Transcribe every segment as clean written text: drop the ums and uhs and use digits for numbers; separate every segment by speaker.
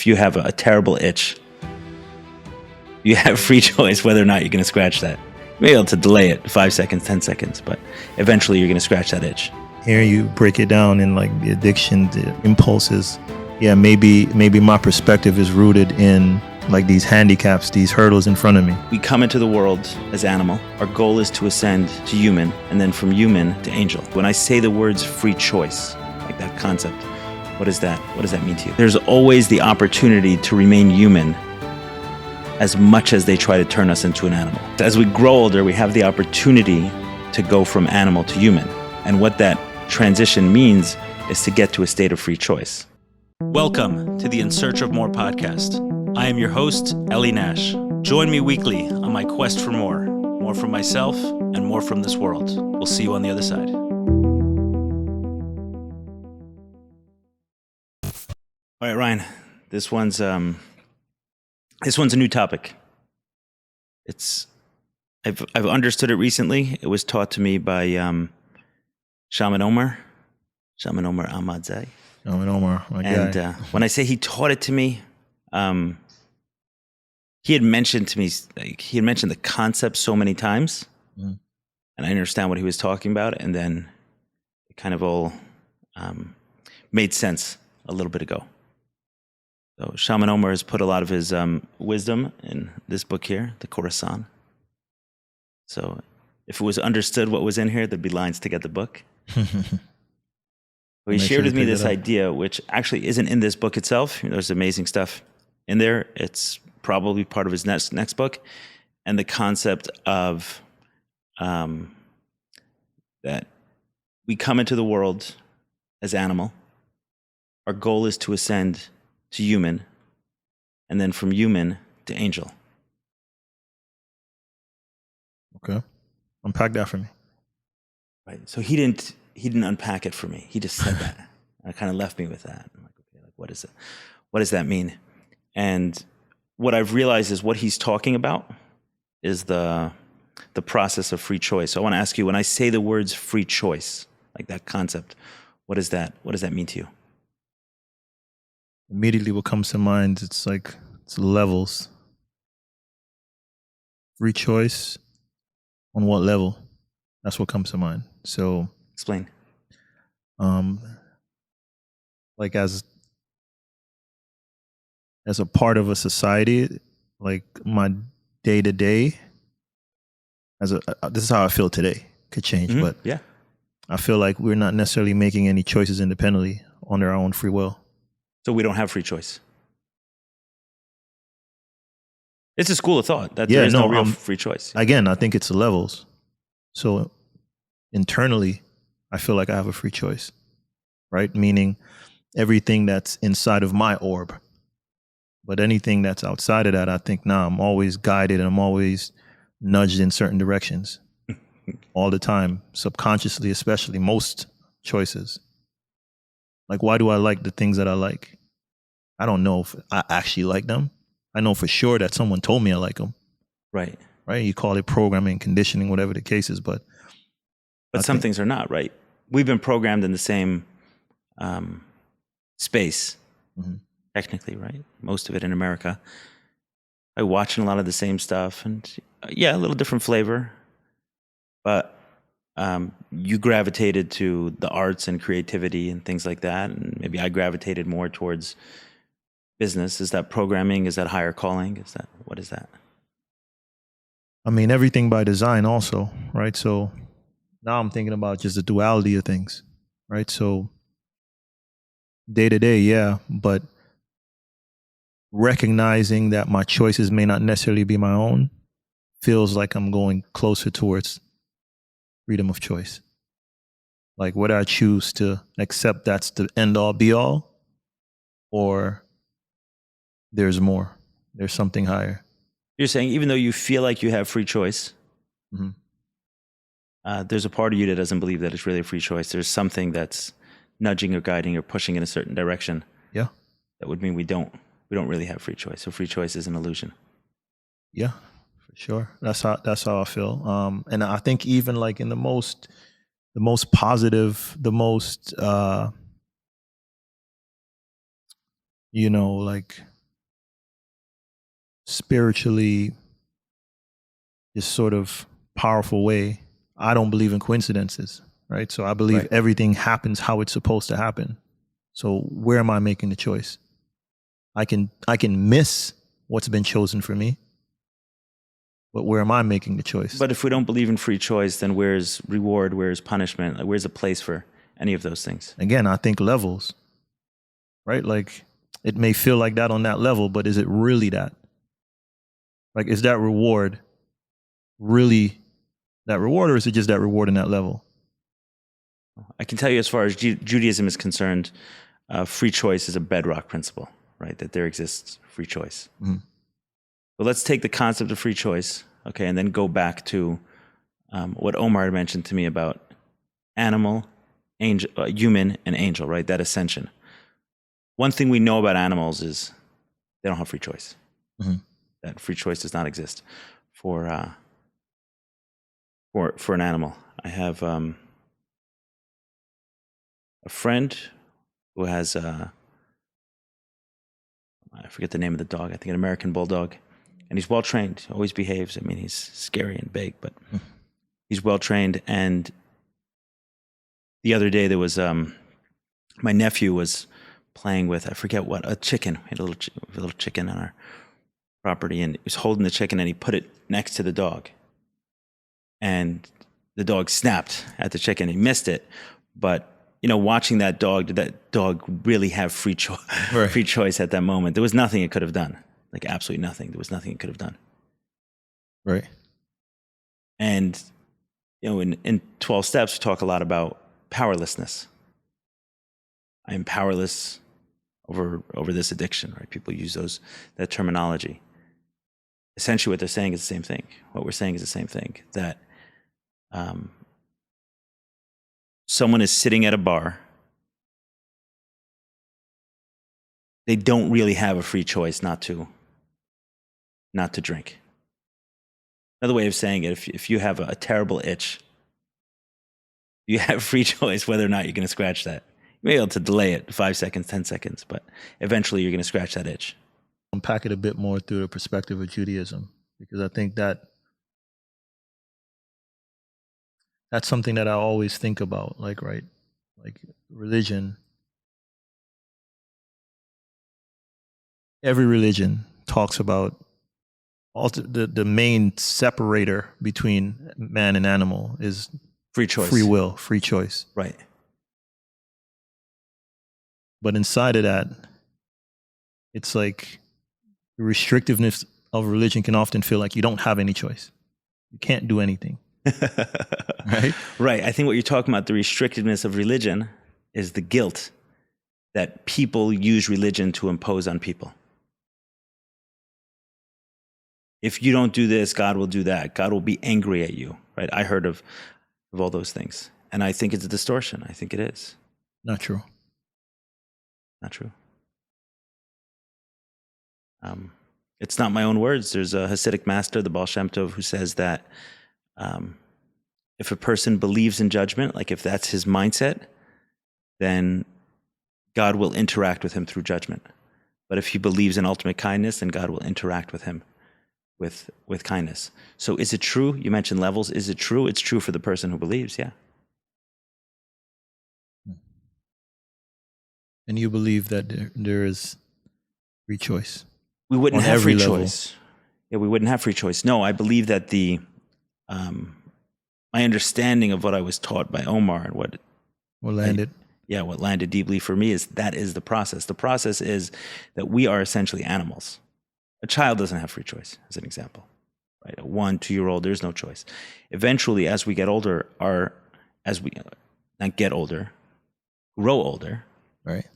Speaker 1: if you have a terrible itch, you have free choice whether or not you're going to scratch that. You may be able to delay it 5 seconds, 10 seconds, but eventually you're going to scratch that itch.
Speaker 2: Hearing you break it down in like the addiction, the impulses, yeah, maybe my perspective is rooted in like these handicaps, these hurdles in front of me.
Speaker 1: We come into the world as animal. Our goal is to ascend to human, and then from human to angel. When I say the words free choice, like that concept, what is that? What does that mean to you? There's always the opportunity to remain human as much as they try to turn us into an animal. As we grow older, we have the opportunity to go from animal to human. And what that transition means is to get to a state of free choice. Welcome to the In Search of More podcast. I am your host, Ellie Nash. Join me weekly on my quest for more from myself and more from this world. We'll see you on the other side. All right, Ryan, this one's a new topic. I've understood it recently. It was taught to me by Shaman Omar Ahmadzai.
Speaker 2: Shaman Omar, my guy.
Speaker 1: And when I say he taught it to me, he had mentioned to me, he had mentioned the concept so many times, and I understand what he was talking about, and then it kind of all made sense a little bit ago. So Shaman Omar has put a lot of his wisdom in this book here, the Khorasan. So if it was understood what was in here, there'd be lines to get the book. He shared with me this idea, which actually isn't in this book itself. There's amazing stuff in there. It's probably part of his next book. And the concept of that we come into the world as animal. Our goal is to ascend to human, and then from human to angel.
Speaker 2: Okay. Unpack that for me.
Speaker 1: Right. So he didn't unpack it for me. He just said that. And it kind of left me with that. I'm like, okay, what is it? What does that mean? And what I've realized is what he's talking about is the process of free choice. So I want to ask you, when I say the words free choice, like that concept, what is that? What does that mean to you?
Speaker 2: Immediately what comes to mind, it's levels. Free choice on what level? That's what comes to mind. So
Speaker 1: explain.
Speaker 2: Like as a part of a society, like my day to day, this is how I feel today. Could change, but
Speaker 1: yeah,
Speaker 2: I feel like we're not necessarily making any choices independently on our own free will.
Speaker 1: So we don't have free choice. It's a school of thought that there is no real free choice.
Speaker 2: Again, I think it's the levels. So internally, I feel like I have a free choice, right? Meaning everything that's inside of my orb. But anything that's outside of that, I think, I'm always guided and I'm always nudged in certain directions all the time, subconsciously, especially most choices. Like, why do I like the things that I like? I don't know if I actually like them. I know for sure that someone told me I like them.
Speaker 1: Right.
Speaker 2: Right. You call it programming, conditioning, whatever the case is, but
Speaker 1: some things are not, right? We've been programmed in the same space, technically, right? Most of it in America. I watching a lot of the same stuff, and a little different flavor, but you gravitated to the arts and creativity and things like that, and maybe I gravitated more towards business. Is that programming? Is that higher calling? What is that?
Speaker 2: I mean, everything by design also, right? So now I'm thinking about just the duality of things, right? So day to day, but recognizing that my choices may not necessarily be my own feels like I'm going closer towards freedom of choice. Like, whether I choose to accept that's the end all be all, or there's more, there's something higher.
Speaker 1: You're saying even though you feel like you have free choice, there's a part of you that doesn't believe that it's really a free choice. There's something that's nudging or guiding or pushing in a certain direction. Yeah. That would mean we don't really have free choice. So free choice is an illusion.
Speaker 2: Yeah, for sure. That's how I feel. And I think even like in the most positive, the most like spiritually, this sort of powerful way, I don't believe in coincidences, right? So I believe everything happens how it's supposed to happen. So where am I making the choice? I can miss what's been chosen for me, but where am I making the choice?
Speaker 1: But if we don't believe in free choice, then where's reward? Where's punishment? Like, where's a place for any of those things?
Speaker 2: Again, I think levels, right? Like, it may feel like that on that level, but is it really that? Like, is that reward really that reward, or is it just that reward in that level?
Speaker 1: I can tell you, as far as Judaism is concerned, free choice is a bedrock principle, right? That there exists free choice.
Speaker 2: Mm-hmm.
Speaker 1: But let's take the concept of free choice, okay, and then go back to what Omar had mentioned to me about animal, angel, human, and angel, right? That ascension. One thing we know about animals is they don't have free choice.
Speaker 2: Mm-hmm.
Speaker 1: That free choice does not exist for an animal. I have a friend who has I forget the name of the dog. I think an American bulldog, and he's well trained. Always behaves. I mean, he's scary and big, but he's well trained. And the other day there was my nephew was playing with, I forget what, a chicken. We had a little chicken on our property, and he was holding the chicken, and he put it next to the dog, and the dog snapped at the chicken. He missed it, but watching that dog, did that dog really have free choice at that moment? There was nothing it could have done, like absolutely nothing. There was nothing it could have done.
Speaker 2: Right.
Speaker 1: And in 12 Steps, we talk a lot about powerlessness. I am powerless over this addiction, right? People use that terminology. Essentially what they're saying is the same thing. What we're saying is the same thing, that someone is sitting at a bar. They don't really have a free choice not to drink. Another way of saying it, if you have a terrible itch, you have free choice whether or not you're going to scratch that. You may be able to delay it 5 seconds, 10 seconds, but eventually you're going to scratch that itch.
Speaker 2: Unpack it a bit more through the perspective of Judaism, because I think that's something that I always think about, like religion. Every religion talks about the main separator between man and animal is
Speaker 1: free choice,
Speaker 2: free will, free choice.
Speaker 1: Right.
Speaker 2: But inside of that, it's like the restrictiveness of religion can often feel like you don't have any choice. You can't do anything. Right?
Speaker 1: Right. I think what you're talking about, the restrictiveness of religion, is the guilt that people use religion to impose on people. If you don't do this, God will do that. God will be angry at you, right? I heard of all those things. And I think it's a distortion. I think it is.
Speaker 2: Not true.
Speaker 1: Not true. It's not my own words. There's a Hasidic master, the Baal Shem Tov, who says that if a person believes in judgment, like if that's his mindset, then God will interact with him through judgment. But if he believes in ultimate kindness, then God will interact with him with kindness. So is it true? You mentioned levels. Is it true? It's true for the person who believes, yeah.
Speaker 2: And you believe that there is free choice?
Speaker 1: We wouldn't have free
Speaker 2: level.
Speaker 1: choice. Yeah, we wouldn't have free choice. No, I believe that my understanding of what I was taught by Omar and what landed deeply for me is that is the process. The process is that we are essentially animals. A child doesn't have free choice, as an example. Right? A 1, 2-year-old, there's no choice. Eventually, as we get older, grow older.
Speaker 2: Right.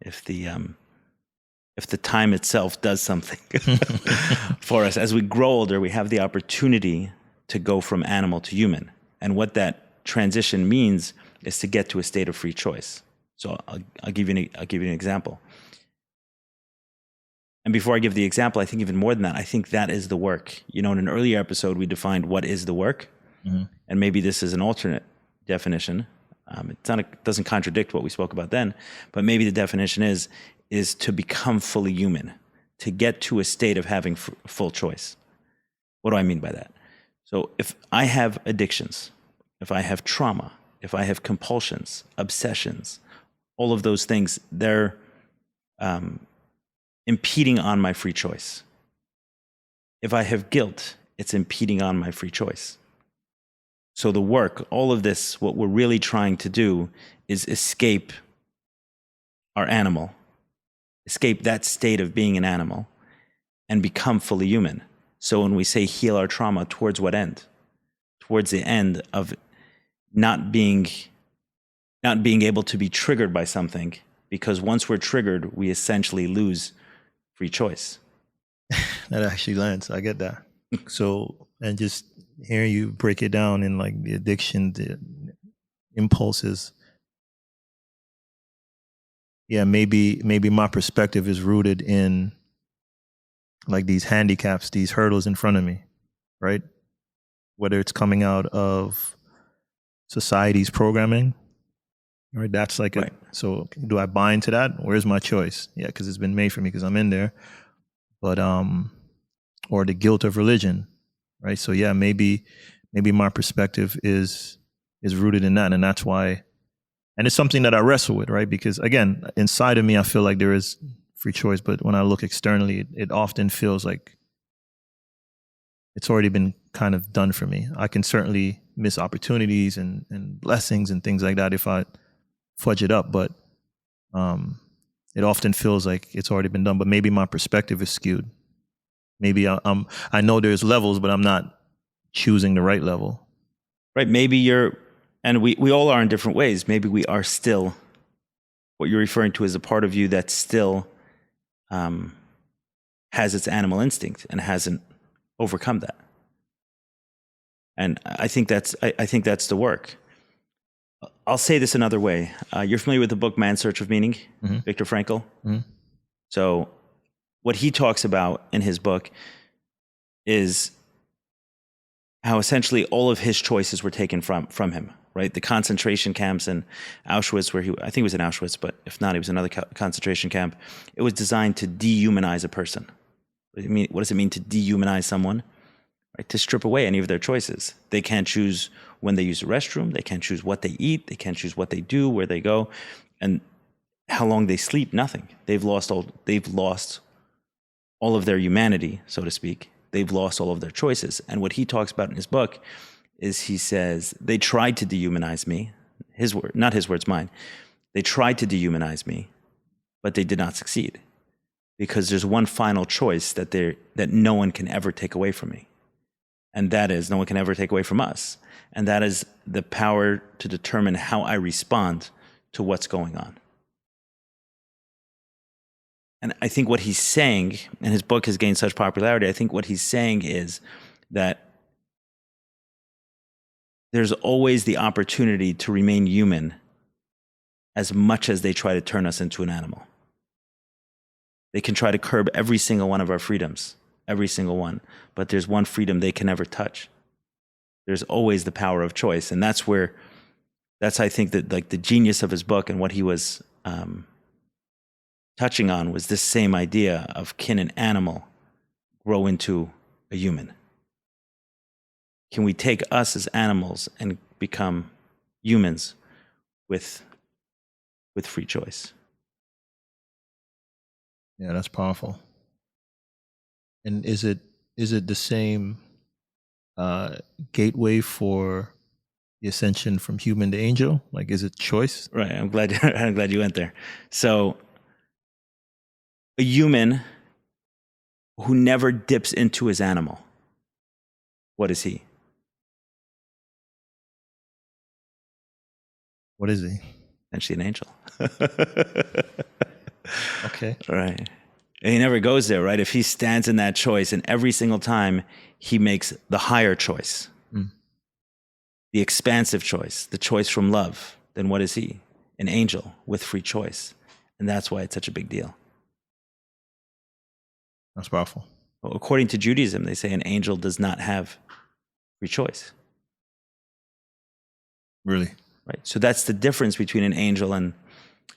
Speaker 1: If the time itself does something for us, as we grow older, we have the opportunity to go from animal to human. And what that transition means is to get to a state of free choice. So I'll give you an example. And before I give the example, I think even more than that, I think that is the work. In an earlier episode, we defined what is the work. Mm-hmm. And maybe this is an alternate definition. It doesn't contradict what we spoke about then, but maybe the definition is to become fully human, to get to a state of having full choice. What do I mean by that? So if I have addictions, if I have trauma, if I have compulsions, obsessions, all of those things, they're impeding on my free choice. If I have guilt, it's impeding on my free choice. So the work, all of this, what we're really trying to do is escape our animal, escape that state of being an animal, and become fully human. So when we say heal our trauma, towards what end? Towards the end of not being able to be triggered by something, because once we're triggered, we essentially lose free choice.
Speaker 2: That actually lands. I get that. So, and just hearing you break it down in like the addiction, the impulses. Yeah, maybe my perspective is rooted in like these handicaps, these hurdles in front of me, right? Whether it's coming out of society's programming, right? That's like,
Speaker 1: right.
Speaker 2: So do I buy into that? Where's my choice? Yeah, because it's been made for me because I'm in there. But, or the guilt of religion, right? So yeah, maybe my perspective is rooted in that. And that's why, and it's something that I wrestle with, right? Because again, inside of me, I feel like there is free choice, but when I look externally, it often feels like it's already been kind of done for me. I can certainly miss opportunities and blessings and things like that if I fudge it up, but it often feels like it's already been done. But maybe my perspective is skewed. Maybe I know there's levels, but I'm not choosing the right level.
Speaker 1: Right. Maybe and we all are in different ways. Maybe we are still, what you're referring to is a part of you that still has its animal instinct and hasn't overcome that. And I think that's the work. I'll say this another way. You're familiar with the book Man's Search of Meaning,
Speaker 2: Mm-hmm.
Speaker 1: Viktor Frankl?
Speaker 2: Mm-hmm.
Speaker 1: So what he talks about in his book is how essentially all of his choices were taken from him, right? The concentration camps in Auschwitz, I think it was in Auschwitz, but if not, it was another concentration camp. It was designed to dehumanize a person. What does it mean to dehumanize someone? Right? To strip away any of their choices. They can't choose when they use the restroom. They can't choose what they eat. They can't choose what they do, where they go, and how long they sleep. Nothing. They've lost all of their humanity, so to speak. They've lost all of their choices. And what he talks about in his book is, he says, they tried to dehumanize me. His word, not his words, mine. They tried to dehumanize me, but they did not succeed, because there's one final choice that no one can ever take away from me. And that is, no one can ever take away from us. And that is the power to determine how I respond to what's going on. And I think what he's saying, and his book has gained such popularity, I think what he's saying is that there's always the opportunity to remain human as much as they try to turn us into an animal. They can try to curb every single one of our freedoms, every single one, but there's one freedom they can never touch. There's always the power of choice. And that's I think that like the genius of his book, and what he was touching on was this same idea of, can an animal grow into a human? Can we take us as animals and become humans with free choice?
Speaker 2: Yeah, that's powerful. And is it the same gateway for the ascension from human to angel? Like, is it choice?
Speaker 1: Right. I'm glad you went there. So a human who never dips into his animal, what is he?
Speaker 2: What is he?
Speaker 1: Essentially an angel.
Speaker 2: Okay.
Speaker 1: Right. And he never goes there, right? If he stands in that choice, and every single time he makes the higher choice, the expansive choice, the choice from love, then what is he? An angel with free choice. And that's why it's such a big deal.
Speaker 2: That's powerful.
Speaker 1: Well, according to Judaism, they say an angel does not have free choice.
Speaker 2: Really?
Speaker 1: Right. So that's the difference between an angel and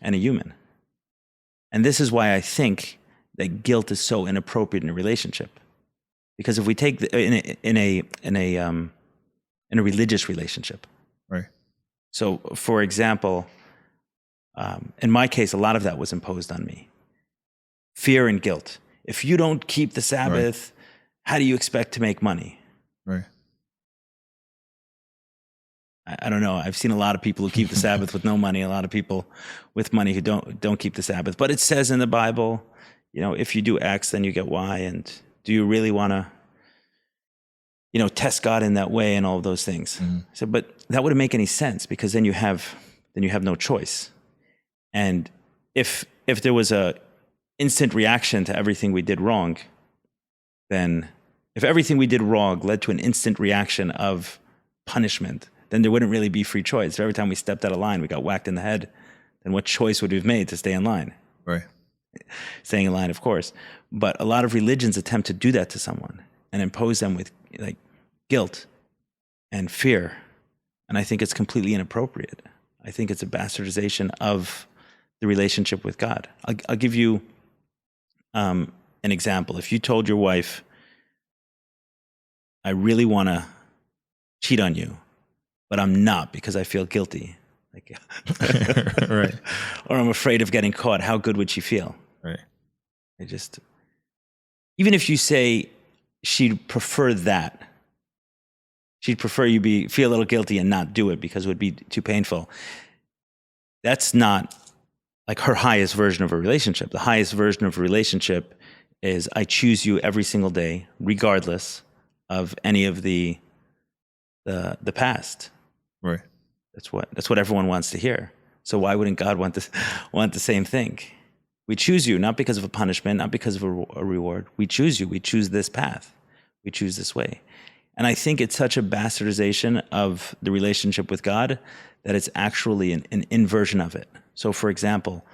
Speaker 1: a human. And this is why I think that guilt is so inappropriate in a relationship. Because if we take in a religious relationship,
Speaker 2: Right.
Speaker 1: so for example, in my case, a lot of that was imposed on me. Fear and guilt. If you don't keep the Sabbath, how do you expect to make money?
Speaker 2: Right.
Speaker 1: I don't know. I've seen a lot of people who keep the Sabbath with no money, a lot of people with money who don't keep the Sabbath. But it says in the Bible, if you do X, then you get Y. And do you really want to, test God in that way and all of those things?
Speaker 2: Mm-hmm.
Speaker 1: So, but that wouldn't make any sense, because then you have no choice. And if there was a instant reaction to everything we did wrong, then if everything we did wrong led to an instant reaction of punishment, then there wouldn't really be free choice. If every time we stepped out of line, we got whacked in the head, then what choice would we have made to stay in line?
Speaker 2: Right.
Speaker 1: Staying in line, of course. But a lot of religions attempt to do that to someone and impose them with like guilt and fear. And I think it's completely inappropriate. I think it's a bastardization of the relationship with God. I'll give you an example. If you told your wife, I really want to cheat on you, but I'm not because I feel guilty.
Speaker 2: Right.
Speaker 1: Or I'm afraid of getting caught, how good would she feel?
Speaker 2: Right.
Speaker 1: Even if you say she'd prefer that, she'd prefer you feel a little guilty and not do it because it would be too painful. That's not like her highest version of a relationship. The highest version of a relationship is I choose you every single day, regardless of any of the past.
Speaker 2: Right.
Speaker 1: That's what everyone wants to hear. So why wouldn't God want the same thing? We choose you not because of a punishment, not because of a reward. We choose you. We choose this path. We choose this way. And I think it's such a bastardization of the relationship with God that it's actually an inversion of it. So, for example,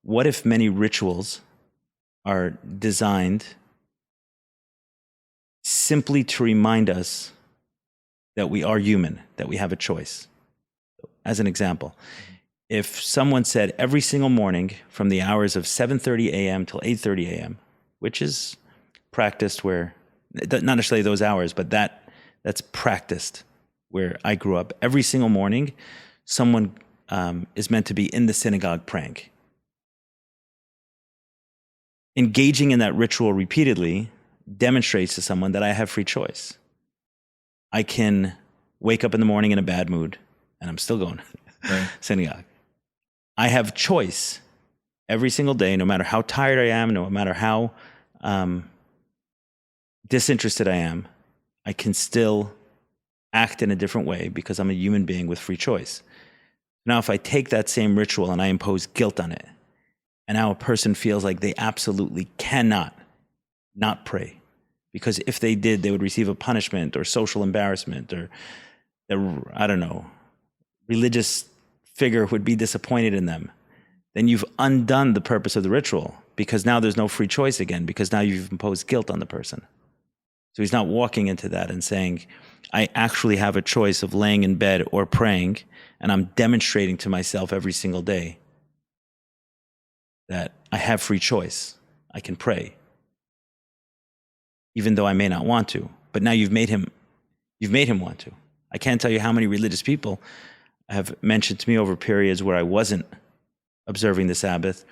Speaker 1: what if many rituals are designed simply to remind us that we are human, that we have a choice? As an example, if someone said every single morning from the hours of 7:30 a.m. till 8:30 a.m., which is practiced where, not necessarily those hours, but that's practiced where I grew up, every single morning, someone is meant to be in the synagogue praying. Engaging in that ritual repeatedly demonstrates to someone that I have free choice. I can wake up in the morning in a bad mood, and I'm still going to synagogue. I have choice every single day, no matter how tired I am, no matter how disinterested I am, I can still act in a different way because I'm a human being with free choice. Now, if I take that same ritual and I impose guilt on it, and now a person feels like they absolutely cannot not pray, because if they did, they would receive a punishment or social embarrassment, or I don't know, religious figure would be disappointed in them, then you've undone the purpose of the ritual, because now there's no free choice again, because now you've imposed guilt on the person. So he's not walking into that and saying, I actually have a choice of laying in bed or praying, and I'm demonstrating to myself every single day that I have free choice. I can pray, even though I may not want to. But now you've made him want to. I can't tell you how many religious people have mentioned to me over periods where I wasn't observing the Sabbath,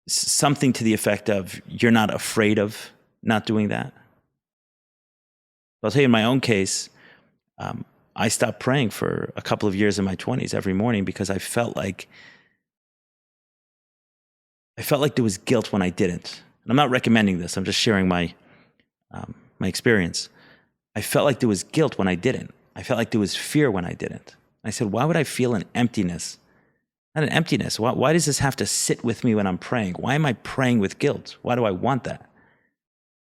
Speaker 1: something to the effect of, you're not afraid of not doing that. I'll tell you, in my own case, I stopped praying for a couple of years in my 20s every morning because I felt like there was guilt when I didn't. And I'm not recommending this. I'm just sharing my experience. I felt like there was guilt when I didn't. I felt like there was fear when I didn't. I said, why would I feel an emptiness? Not an emptiness. Why does this have to sit with me when I'm praying? Why am I praying with guilt? Why do I want that?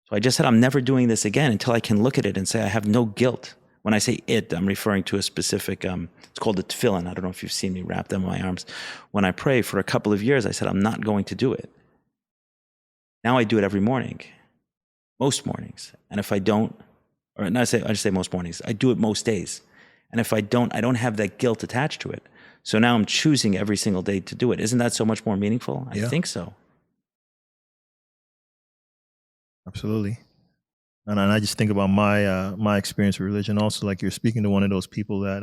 Speaker 1: So I just said, I'm never doing this again until I can look at it and say, I have no guilt. When I say it, I'm referring to a specific, it's called the tefillin. I don't know if you've seen me wrap them in my arms. When I pray for a couple of years, I said, I'm not going to do it. Now I do it every morning, most mornings. And if I don't, or I just say most mornings, I do it most days. And if I don't have that guilt attached to it. So now I'm choosing every single day to do it. Isn't that so much more meaningful? I
Speaker 2: Yeah.
Speaker 1: think so.
Speaker 2: Absolutely. And I just think about my experience with religion also, like you're speaking to one of those people that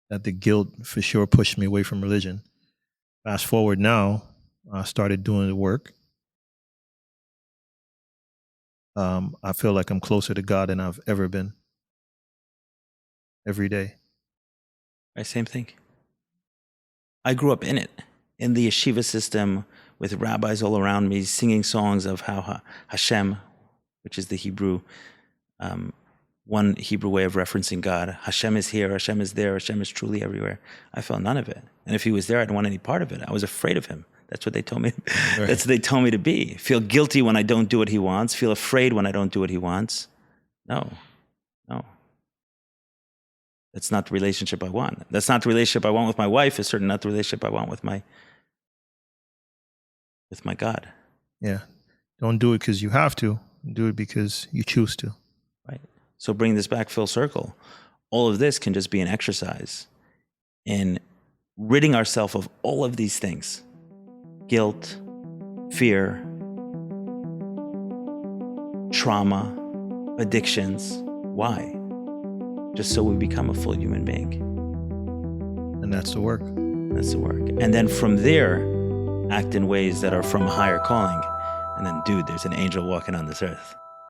Speaker 2: that the guilt for sure pushed me away from religion. Fast forward now, I started doing the work. I feel like I'm closer to God than I've ever been. Every day.
Speaker 1: Right, same thing. I grew up in it, in the yeshiva system, with rabbis all around me singing songs of how Hashem, which is the Hebrew, one Hebrew way of referencing God. Hashem is here, Hashem is there, Hashem is truly everywhere. I felt none of it. And if he was there, I didn't want any part of it. I was afraid of him. That's what they told me.
Speaker 2: Right.
Speaker 1: That's what they told me to be. Feel guilty when I don't do what he wants. Feel afraid when I don't do what he wants. No. That's not the relationship I want. That's not the relationship I want with my wife. It's certainly not the relationship I want with my God.
Speaker 2: Yeah. Don't do it because you have to. Do it because you choose to.
Speaker 1: Right. So bring this back full circle. All of this can just be an exercise in ridding ourselves of all of these things. Guilt, fear, trauma, addictions. Why? Just so we become a full human being.
Speaker 2: And that's the work.
Speaker 1: That's the work. And then from there, act in ways that are from a higher calling. And then, dude, there's an angel walking on this earth.